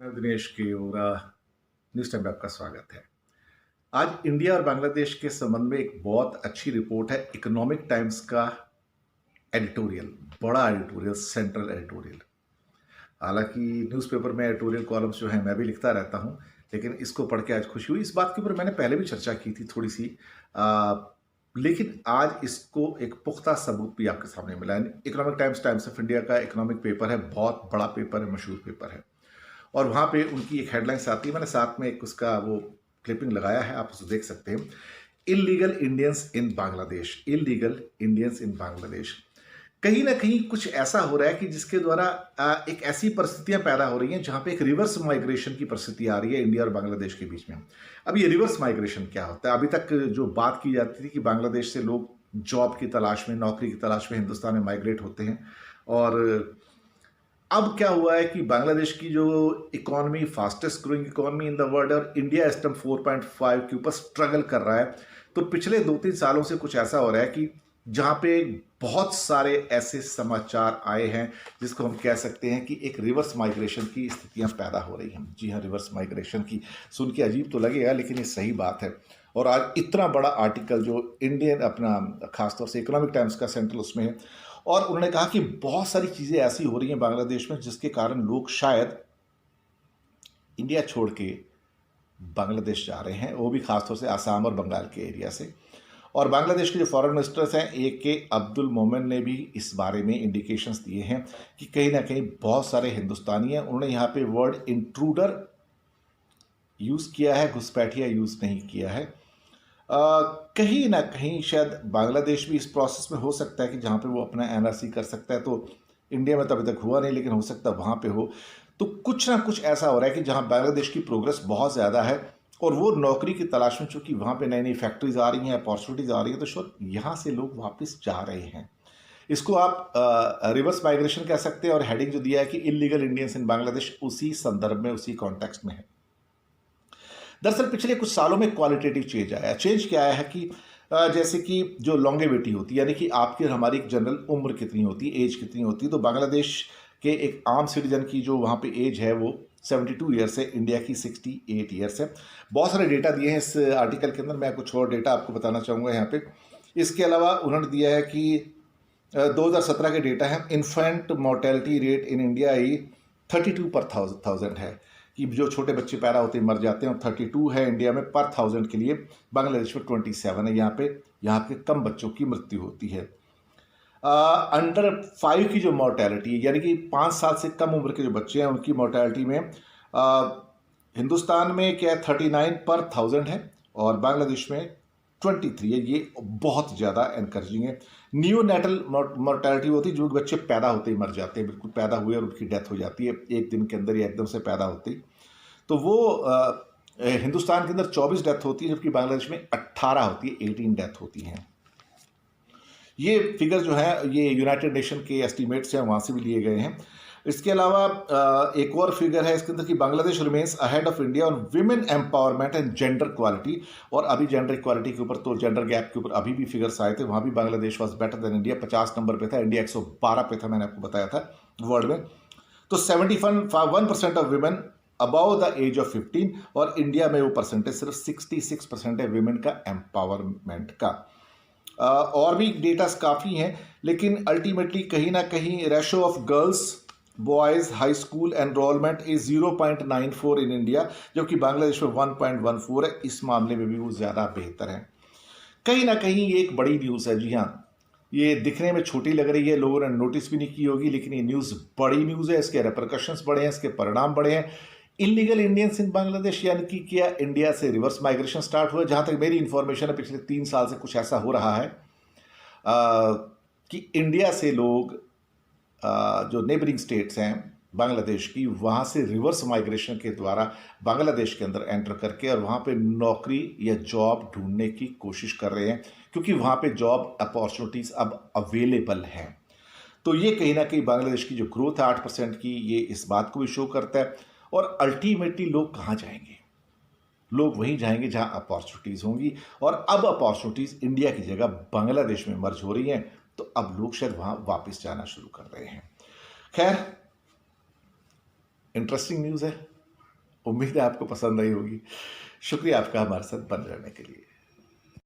मैं दिनेश की और न्यूज़ टाइम में आपका स्वागत है। आज इंडिया और बांग्लादेश के संबंध में एक बहुत अच्छी रिपोर्ट है इकोनॉमिक टाइम्स का एडिटोरियल, बड़ा एडिटोरियल, सेंट्रल एडिटोरियल। हालांकि न्यूज़पेपर में एडिटोरियल कॉलम्स जो हैं मैं भी लिखता रहता हूं, लेकिन इसको पढ़ के आज खुशी हुई। इस बात के ऊपर मैंने पहले भी चर्चा की थी थोड़ी सी, आ, लेकिन आज इसको एक पुख्ता सबूत भी आपके सामने मिला है। Economic times, times of India का इकोनॉमिक पेपर है, बहुत बड़ा पेपर है, मशहूर पेपर है। और वहाँ पे उनकी एक हेडलाइंस आती है, मैंने साथ में एक उसका वो क्लिपिंग लगाया है, आप उसे देख सकते हैं। Illegal Indians in Bangladesh, illegal Indians in Bangladesh. कहीं ना कहीं कुछ ऐसा हो रहा है कि जिसके द्वारा एक ऐसी परिस्थितियां पैदा हो रही हैं जहां पे एक रिवर्स माइग्रेशन की परिस्थिति आ रही है इंडिया और बांग्लादेश के बीच में। अब ये रिवर्स माइग्रेशन क्या होता है? अभी तक जो बात की जाती थी कि बांग्लादेश से लोग जॉब की तलाश में, नौकरी की तलाश में हिंदुस्तान में माइग्रेट होते हैं, और अब क्या हुआ है कि बांग्लादेश की जो economy, fastest growing economy in the world, और इंडिया इस टाइम 4.5 के ऊपर स्ट्रगल कर रहा है। तो पिछले 2-3 सालों से कुछ ऐसा हो रहा है कि जहां पे बहुत सारे ऐसे समाचार आए हैं जिसको हम कह सकते हैं कि एक रिवर्स माइग्रेशन की स्थितियां पैदा हो रही हैं। जी हाँ, रिवर्स माइग्रेशन की। सुन के अजीब तो लगेगा, लेकिन ये सही बात है। और आज इतना बड़ा आर्टिकल जो इंडियन अपना खासतौर से इकोनॉमिक टाइम्स का सेंट्रल उसमें है, और उन्होंने कहा कि बहुत सारी चीज़ें ऐसी हो रही हैं बांग्लादेश में जिसके कारण लोग शायद इंडिया छोड़ के बांग्लादेश जा रहे हैं, वो भी खासतौर से आसाम और बंगाल के एरिया से। और बांग्लादेश के जो फॉरेन मिनिस्टर्स हैं, AK अब्दुल मोमेन ने भी इस बारे में इंडिकेशंस दिए हैं कि कहीं ना कहीं बहुत सारे हिंदुस्तानी हैं। उन्होंने यहाँ पे वर्ड इंट्रूडर यूज़ किया है, घुसपैठिया यूज़ नहीं किया है। कहीं ना कहीं शायद बांग्लादेश भी इस प्रोसेस में हो सकता है कि जहाँ पे वो अपना NRC कर सकता है। तो इंडिया में तो अभी तक हुआ नहीं, लेकिन हो सकता है वहाँ पे हो। तो कुछ ना कुछ ऐसा हो रहा है कि जहाँ बांग्लादेश की प्रोग्रेस बहुत ज़्यादा है, और वो नौकरी की तलाश में, चूंकि वहाँ पे नई नई फैक्ट्रीज आ रही हैं, अपॉर्चुनिटीज आ रही है, तो शायद यहाँ से लोग वापस जा रहे हैं। इसको आप रिवर्स माइग्रेशन कह सकते हैं, और हेडिंग जो दिया है कि इलीगल इंडियंस इन बांग्लादेश, उसी संदर्भ में, उसी कॉन्टेक्स्ट में है। दरअसल पिछले कुछ सालों में क्वालिटेटिव चेंज आया है। चेंज क्या आया है कि जैसे कि जो लॉन्गेविटी होती है, यानी कि आपकी और हमारी जनरल उम्र कितनी होती है, एज कितनी होती है, तो बांग्लादेश के एक आम सिटीजन की जो वहाँ पे एज है वो 72 ईयर्स है, इंडिया की 68 ईयर्स है। बहुत सारे डेटा दिए हैं इस आर्टिकल के अंदर, मैं कुछ और डेटा आपको बताना चाहूँगा यहाँ पे। इसके अलावा उन्होंने दिया है कि 2017 के डेटा है, infant mortality rate in India ही 32 पर थाउजेंड है, कि जो छोटे बच्चे पैदा होते मर जाते हैं, और 32 है इंडिया में पर 1000 के लिए। बांग्लादेश में 27 है। यहाँ पे कम बच्चों की मृत्यु होती है। अंडर 5 की जो मोर्टेलिटी, यानी कि 5 साल से कम उम्र के जो बच्चे हैं उनकी मोर्टेलिटी में हिंदुस्तान में क्या है, 39 पर 1000 है, और बांग्लादेश में 23 है। ये बहुत ज़्यादा एनकरेजिंग है। नियोनेटल मोर्टेलिटी होती है, जो बच्चे पैदा होते ही मर जाते हैं, बिल्कुल पैदा हुए और उनकी डेथ हो जाती है एक दिन के अंदर या एकदम से पैदा होते ही। तो वो हिंदुस्तान के अंदर 24 डेथ होती है, जबकि बांग्लादेश में 18 होती है, 18 डेथ होती हैं। ये फिगर जो है ये यूनाइटेड नेशन के एस्टीमेट्स हैं, वहाँ से भी लिए गए हैं। इसके अलावा एक और फिगर है इसके अंदर कि Bangladesh remains ahead of India on women empowerment and gender quality. और अभी जेंडर इक्वालिटी के ऊपर, तो जेंडर गैप के ऊपर अभी भी फिगर्स आए थे, वहाँ भी Bangladesh was better than India. 50 number पे था, इंडिया 112 पे था, मैंने आपको बताया था वर्ल्ड में। तो 71% of women about the age of 15, और इंडिया में वो परसेंटेज सिर्फ 66% है विमेन का एम्पावरमेंट का। और भी डेटास काफ़ी हैं, लेकिन अल्टीमेटली कहीं ना कहीं ratio of girls boys high school enrolment is 0.94 in India, जबकि बांग्लादेश में 1.14 है। इस मामले में भी वो ज़्यादा बेहतर है। कहीं ना कहीं ये एक बड़ी न्यूज़ है। जी हाँ, ये दिखने में छोटी लग रही है, लोगों ने नोटिस भी नहीं की होगी, लेकिन ये न्यूज़ बड़ी न्यूज़ है। इसके रेपरकशंस बड़े हैं, इसके परिणाम बड़े हैं। इलीगल इंडियंस इन बांग्लादेश, यानी कि क्या इंडिया से रिवर्स माइग्रेशन स्टार्ट हुआ। जहाँ तक मेरी इंफॉर्मेशन है, पिछले 3 साल से कुछ ऐसा हो रहा है कि इंडिया से लोग जो नेबरिंग स्टेट्स हैं बांग्लादेश की, वहाँ से रिवर्स माइग्रेशन के द्वारा बांग्लादेश के अंदर एंटर करके और वहाँ पे नौकरी या जॉब ढूंढने की कोशिश कर रहे हैं, क्योंकि वहाँ पे जॉब अपॉर्चुनिटीज़ अब अवेलेबल हैं। तो ये कहीं ना कहीं बांग्लादेश की जो ग्रोथ है 8% की, ये इस बात को भी शो करता है। और अल्टीमेटली लोग कहाँ जाएंगे? लोग वहीं जाएंगे जहाँ अपॉर्चुनिटीज़ होंगी, और अब अपॉर्चुनिटीज़ इंडिया की जगह बांग्लादेश में मर्ज हो रही हैं, तो अब लोग शायद वहाँ वापस जाना शुरू कर रहे हैं। खैर, इंटरेस्टिंग न्यूज़ है। उम्मीद है आपको पसंद आई होगी। शुक्रिया आपका हमारे साथ बने रहने के लिए।